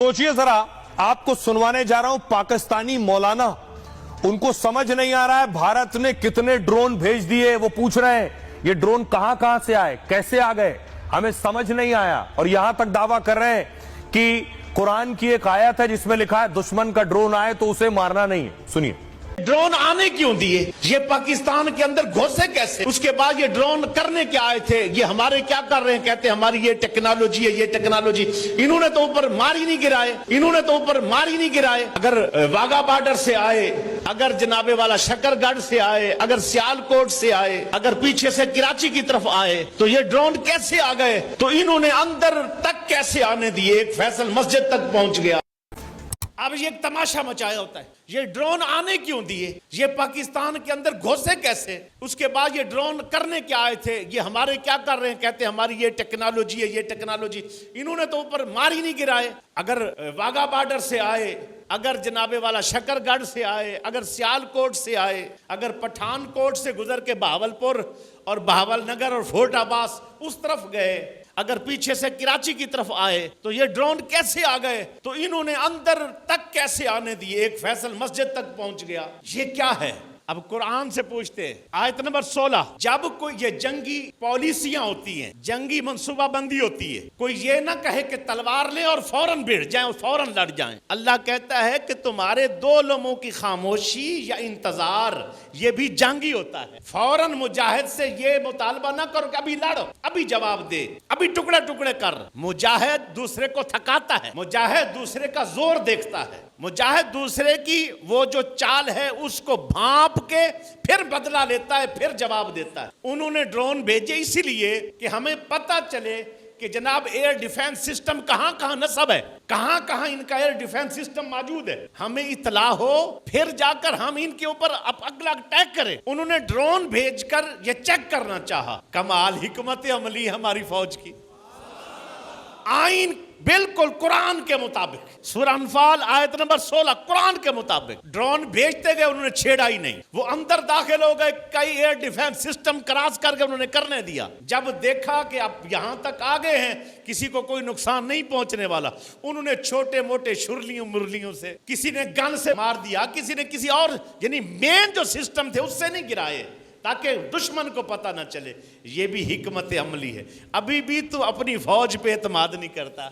सोचिए जरा, आपको सुनवाने जा रहा हूं पाकिस्तानी मौलाना, उनको समझ नहीं आ रहा है भारत ने कितने ड्रोन भेज दिए। वो पूछ रहे हैं ये ड्रोन कहां से आए, कैसे आ गए, हमें समझ नहीं आया। और यहां तक दावा कर रहे हैं कि कुरान की एक आयत है जिसमें लिखा है दुश्मन का ड्रोन आए तो उसे मारना नहीं है। सुनिए, ड्रोन आने क्यों दिए, ये पाकिस्तान के अंदर घुसे कैसे, उसके बाद ये ड्रोन करने क्या आए थे, ये हमारे क्या कर रहे हैं, कहते हैं हमारी ये टेक्नोलॉजी है, ये टेक्नोलॉजी। इन्होंने तो ऊपर मार ही नहीं गिराए, इन्होंने तो ऊपर मार ही नहीं गिराए। अगर वाघा बॉर्डर से आए, अगर जनाबे वाला शकरगढ़ से आए, अगर सियालकोट से आए, अगर पीछे से कराची की तरफ आए, तो ये ड्रोन कैसे आ गए, तो इन्होंने अंदर तक कैसे आने दिए, एक फैसल मस्जिद तक पहुंच गया। अब ये एक तमाशा मचाया होता है, ये ड्रोन आने क्यों दिए, ये पाकिस्तान के अंदर घुसे कैसे, उसके बाद ये ड्रोन करने क्या आए थे, ये हमारे क्या कर रहे हैं, कहते हैं हमारी ये टेक्नोलॉजी है, ये टेक्नोलॉजी। इन्होंने तो ऊपर मार ही नहीं गिराए। अगर वाघा बॉर्डर से आए, अगर जनाबे वाला शकरगढ़ से आए, अगर सियालकोट से आए, अगर पठानकोट से गुजर के बहावलपुर और बहावलनगर और फोर्ट अब्बास उस तरफ गए, अगर पीछे से कराची की तरफ आए, तो ये ड्रोन कैसे आ गए, तो इन्होंने अंदर तक कैसे आने दिए, एक फैसल मस्जिद तक पहुंच गया। ये क्या है? अब कुरान से पूछते हैं, आयत नंबर 16, जब कोई ये जंगी पॉलिसियां होती हैं, जंगी मंसूबाबंदी होती है, कोई ये ना कहे कि तलवार लें और फौरन भिड़ जाएं और फौरन लड़ जाएं। अल्लाह कहता है कि तुम्हारे दो लम्हों की खामोशी या इंतजार, ये भी जंगी होता है। फौरन मुजाहिद से ये मुतालबा ना करो कि अभी लड़ो, अभी जवाब दे, अभी टुकड़े टुकड़े कर। मुजाहिद दूसरे को थकाता है, मुजाहिद दूसरे का जोर देखता है, मुजाहिद दूसरे की वो जो चाल है उसको भांप के फिर बदला लेता है, फिर जवाब देता है। उन्होंने ड्रोन भेजे इसीलिए कि हमें पता चले कि जनाब एयर डिफेंस सिस्टम कहां कहां नस्ब है, कहां कहां इनका एयर डिफेंस सिस्टम मौजूद है, हमें इतला हो, फिर जाकर हम इनके ऊपर अगला अटैक करें। उन्होंने ड्रोन भेजकर ये चेक करना चाहा। कमाल हिकमत अमली हमारी फौज की। आइन बिल्कुल कुरान के मुताबिक, सूरह अनफाल आयत नंबर 16, कुरान के मुताबिक ड्रोन भेजते गए, उन्होंने छेड़ा ही नहीं। वो अंदर दाखिल हो गए, कई एयर डिफेंस सिस्टम क्रॉस करके उन्होंने करने दिया। जब देखा कि अब यहां तक आ गए हैं, किसी को कोई नुकसान नहीं पहुंचने वाला, उन्होंने छोटे मोटे शुरलियों मुरलियों से, किसी ने गन से मार दिया, किसी ने किसी और, यानी मेन जो सिस्टम थे उससे नहीं गिराए ताकि दुश्मन को पता ना चले। ये भी हिकमत अमली है। अभी भी तू अपनी फौज पे एतमाद नहीं करता।